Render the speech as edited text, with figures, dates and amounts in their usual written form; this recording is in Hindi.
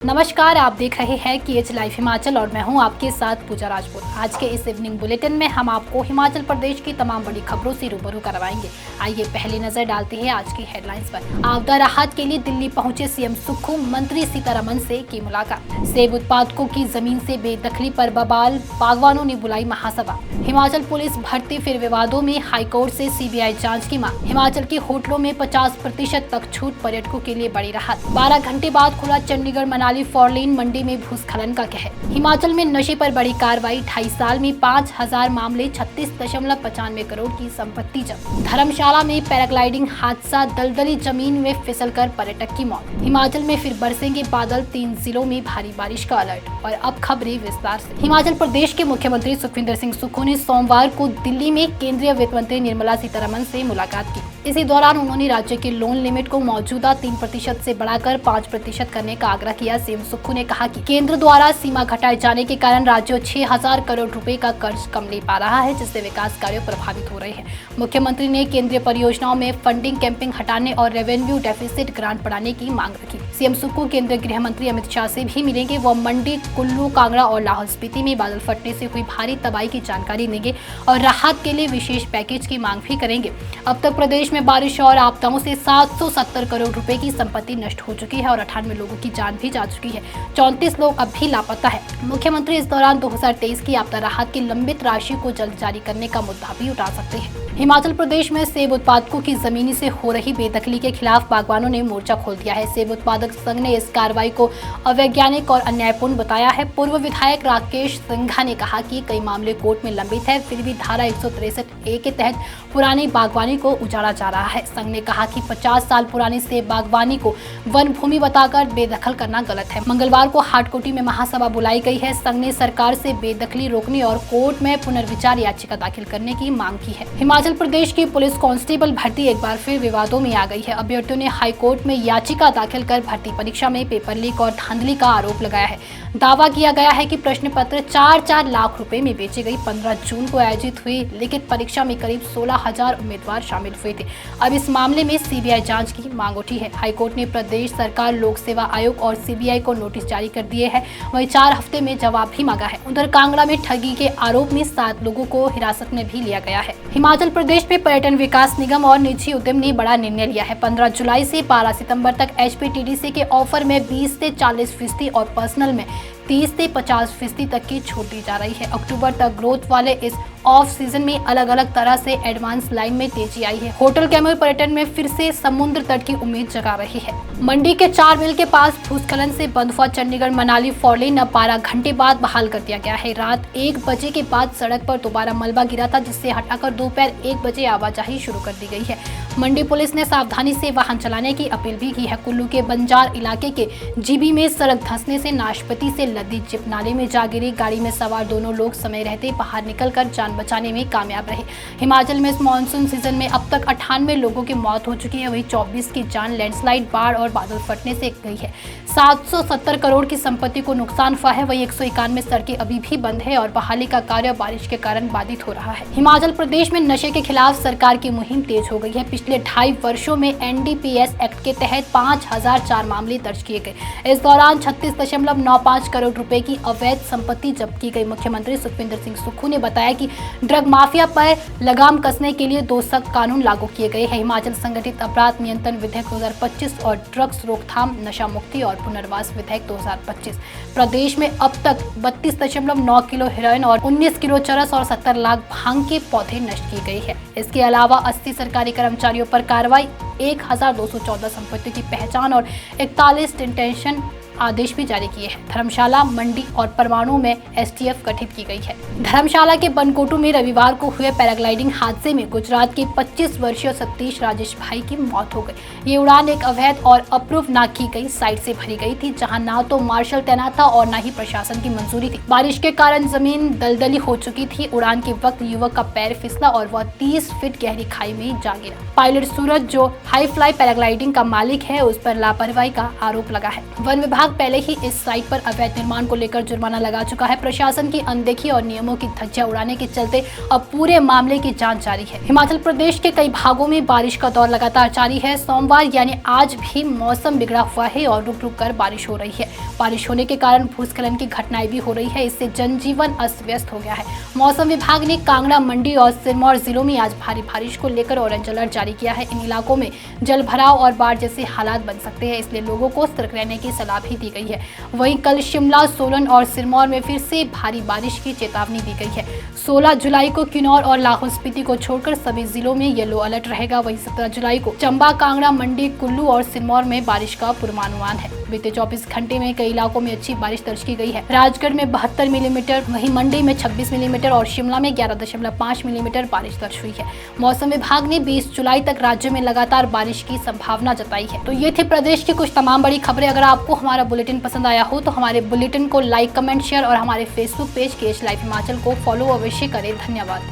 नमस्कार, आप देख रहे हैं KH लाइव हिमाचल और मैं हूं आपके साथ पूजा राजपूत। आज के इस इवनिंग बुलेटिन में हम आपको हिमाचल प्रदेश की तमाम बड़ी खबरों से रूबरू करवाएंगे। आइए पहले नजर डालते हैं आज की हेडलाइंस पर। आपदा राहत के लिए दिल्ली पहुंचे सीएम सुक्खू, मंत्री सीतारमण से की मुलाकात। सेब उत्पादकों की जमीन से बेदखली पर बवाल, बागवानों ने बुलाई महासभा। हिमाचल पुलिस भर्ती फिर विवादों में, हाईकोर्ट से CBI जाँच की मांग। हिमाचल के होटलों में 50% तक छूट, पर्यटकों के लिए बड़ी राहत। 12 घंटे बाद खुला चंडीगढ़ मनाली 4 लेन, मंडी में भूस्खलन का कहर। हिमाचल में नशे पर बड़ी कार्रवाई, 2.5 साल में 5000 मामले, 36.95 करोड़ की संपत्ति जब्त। धर्मशाला में पैराग्लाइडिंग हादसा, दलदली जमीन में फिसलकर पर्यटक की मौत। हिमाचल में फिर बरसेंगे बादल, 3 जिलों में भारी बारिश का अलर्ट। और अब खबरें विस्तार से। हिमाचल प्रदेश के मुख्यमंत्री सुखविंदर सिंह सुक्खू ने सोमवार को दिल्ली में केंद्रीय वित्त मंत्री निर्मला सीतारमण से मुलाकात की। इसी दौरान उन्होंने राज्य के लोन लिमिट को मौजूदा 3% से बढ़ाकर 5% करने का आग्रह किया। सीएम सुक्खू ने कहा कि केंद्र द्वारा सीमा घटाए जाने के कारण राज्य 6000 करोड़ रुपए का कर्ज कम ले पा रहा है, जिससे विकास कार्य प्रभावित हो रहे हैं। मुख्यमंत्री ने केंद्रीय परियोजनाओं में फंडिंग कैंपिंग हटाने और रेवेन्यू डेफिसिट ग्रांट बढ़ाने की मांग रखी। सीएम सुक्खू केंद्रीय गृह मंत्री अमित शाह से भी मिलेंगे। वो मंडी, कुल्लू, कांगड़ा और लाहौल स्पीति में बादल फटने से हुई भारी तबाही की जानकारी देंगे और राहत के लिए विशेष पैकेज की मांग भी करेंगे। अब तक प्रदेश में बारिश और आपदाओं से 770 करोड़ रुपए की संपत्ति नष्ट हो चुकी है और 98 लोगों की जान भी जा चुकी है। 34 लोग अब भी लापता है। मुख्यमंत्री इस दौरान 2023 की आपदा राहत की लंबित राशि को जल्द जारी करने का मुद्दा भी उठा सकते हैं। हिमाचल प्रदेश में सेब उत्पादकों की जमीनी से हो रही बेदखली के खिलाफ बागवानों ने मोर्चा खोल दिया है। सेब उत्पादक संघ ने इस कार्रवाई को अवैज्ञानिक और अन्यायपूर्ण बताया है। पूर्व विधायक राकेश सिंघा ने कहा कि कई मामले कोर्ट में लंबित है, फिर भी धारा 163A के तहत पुरानी बागवानी को उजाड़ा जा रहा है। संघ ने कहा कि 50 साल पुरानी सेब बागवानी को वन भूमि बताकर बेदखल करना गलत है। मंगलवार को हाटकोटी में महासभा बुलाई गई है। संघ ने सरकार से बेदखली रोकने और कोर्ट में पुनर्विचार याचिका दाखिल करने की मांग की है। हिमाचल प्रदेश की पुलिस कांस्टेबल भर्ती एक बार फिर विवादों में आ गई है। अभ्यर्थियों ने हाईकोर्ट में याचिका दाखिल कर भर्ती परीक्षा में पेपर लीक और धांधली का आरोप लगाया है। दावा किया गया है कि प्रश्न पत्र 4-4 लाख रुपए में बेचे गए। 15 जून को आयोजित हुई लिखित परीक्षा में करीब 16,000 उम्मीदवार शामिल हुए थे। अब इस मामले में CBI जांच की मांग उठी है। हाईकोर्ट ने प्रदेश सरकार, लोक सेवा आयोग और CBI को नोटिस जारी कर दिए हैं। वहीं 4 हफ्ते में जवाब भी मांगा है। उधर कांगड़ा में ठगी के आरोप में 7 लोगों को हिरासत में भी लिया गया है। हिमाचल प्रदेश में पर्यटन विकास निगम और निजी उद्यम ने बड़ा निर्णय लिया है। 15 जुलाई से 12 सितंबर तक HPTDC के ऑफर में 20 से 40% और पर्सनल में 30 से 50% तक की छूट दी जा रही है। अक्टूबर तक ग्रोथ वाले इस ऑफ सीजन में अलग अलग तरह से एडवांस लाइन में तेजी आई है। होटल कैमल पर्यटन में फिर से समुद्र तट की उम्मीद जगा रही है। मंडी के 4 मील के पास भूस्खलन से बंद हुआ चंडीगढ़ मनाली 4 लेन अब 12 घंटे बाद बहाल कर दिया गया है। रात 1 बजे के बाद सड़क पर दोबारा मलबा गिरा था, जिससे हटाकर दोपहर 1 बजे आवाजाही शुरू कर दी गई है। मंडी पुलिस ने सावधानी से वाहन चलाने की अपील भी की है। कुल्लू के बंजार इलाके के जीबी में सड़क धंसने से नाशपती से लदी जिप नाले में जा गिरी। गाड़ी में सवार दोनों लोग समय रहते बाहर निकलकर जान बचाने में कामयाब रहे। हिमाचल में इस मानसून सीजन में अब तक 98 लोगों की मौत हो चुकी है। वहीं 24 की जान लैंडस्लाइड, बाढ़ और बादल फटने से गई है। 770 करोड़ की संपत्ति को नुकसान हुआ है। वहीं 191 सड़कें अभी भी बंद है और बहाली का कार्य बारिश के कारण बाधित हो रहा है। हिमाचल प्रदेश में नशे के खिलाफ सरकार की मुहिम तेज हो गई है। पिछले 2.5 वर्षों में NDPS एक्ट के तहत 5004 मामले दर्ज किए गए। इस दौरान 36.95 करोड़ रुपए की अवैध संपत्ति जब्त की गई। मुख्यमंत्री सुखविंदर सिंह सुक्खू ने बताया कि ड्रग माफिया पर लगाम कसने के लिए 2 सख्त कानून लागू किए गए हैं। हिमाचल संगठित अपराध नियंत्रण विधेयक 2025 और ड्रग्स रोकथाम, नशा मुक्ति और पुनर्वास विधेयक 2025। प्रदेश में अब तक 32.9 किलो हेरोइन और 19 किलो चरस और 70 लाख भांग के पौधे नष्ट की गई है। इसके अलावा 80 सरकारी कर्मचारियों पर कार्रवाई, 1214 संपत्तियों की पहचान और 41 डिटेंशन आदेश भी जारी किए हैं। धर्मशाला, मंडी और परवाणू में STF गठित की गई है। धर्मशाला के बनकोटू में रविवार को हुए पैराग्लाइडिंग हादसे में गुजरात के 25 वर्षीय सतीश राजेश भाई की मौत हो गई। ये उड़ान एक अवैध और अप्रूव न की गई साइट से भरी गई थी, जहां ना तो मार्शल तैनात था और न ही प्रशासन की मंजूरी थी। बारिश के कारण जमीन दलदली हो चुकी थी। उड़ान के वक्त युवक का पैर फिसला और वह 30 फीट गहरी खाई में जा गिरा। पायलट सूरज, जो हाई फ्लाई पैराग्लाइडिंग का मालिक है, उस पर लापरवाही का आरोप लगा है। वन विभाग विभाग पहले ही इस साइट पर अवैध निर्माण को लेकर जुर्माना लगा चुका है। प्रशासन की अनदेखी और नियमों की धज्जियां उड़ाने के चलते अब पूरे मामले की जांच जारी है। हिमाचल प्रदेश के कई भागों में बारिश का दौर लगातार जारी है। सोमवार यानी आज भी मौसम बिगड़ा हुआ है और रुक रुक कर बारिश हो रही है। बारिश होने के कारण भूस्खलन की घटनाएं भी हो रही है। इससे जनजीवन अस्त व्यस्त हो गया है। मौसम विभाग ने कांगड़ा, मंडी और सिरमौर जिलों में आज भारी बारिश को लेकर ऑरेंज अलर्ट जारी किया है। इन इलाकों में जल भराव और बाढ़ जैसे हालात बन सकते हैं, इसलिए लोगों को सतर्क रहने की सलाह भी दी गई है। वहीं कल शिमला, सोलन और सिरमौर में फिर से भारी बारिश की चेतावनी दी गई है। 16 जुलाई को किन्नौर और लाहौल स्पीति को छोड़कर सभी जिलों में येलो अलर्ट रहेगा। वहीं 17 जुलाई को चंबा, कांगड़ा, मंडी, कुल्लू और सिरमौर में बारिश का पूर्वानुमान है। बीते 24 घंटे में कई इलाकों में अच्छी बारिश दर्ज की गई है। राजगढ़ में 72 मिलीमीटर, वहीं मंडी में 26 मिलीमीटर और शिमला में 11.5 मिलीमीटर बारिश दर्ज हुई है। मौसम विभाग ने 20 जुलाई तक राज्य में लगातार बारिश की संभावना जताई है। तो ये थी प्रदेश की कुछ तमाम बड़ी खबरें। अगर आपको हमारा बुलेटिन पसंद आया हो तो हमारे बुलेटिन को लाइक, कमेंट, शेयर और हमारे Facebook page KH live Himachal को फॉलो अवश्य करें। धन्यवाद।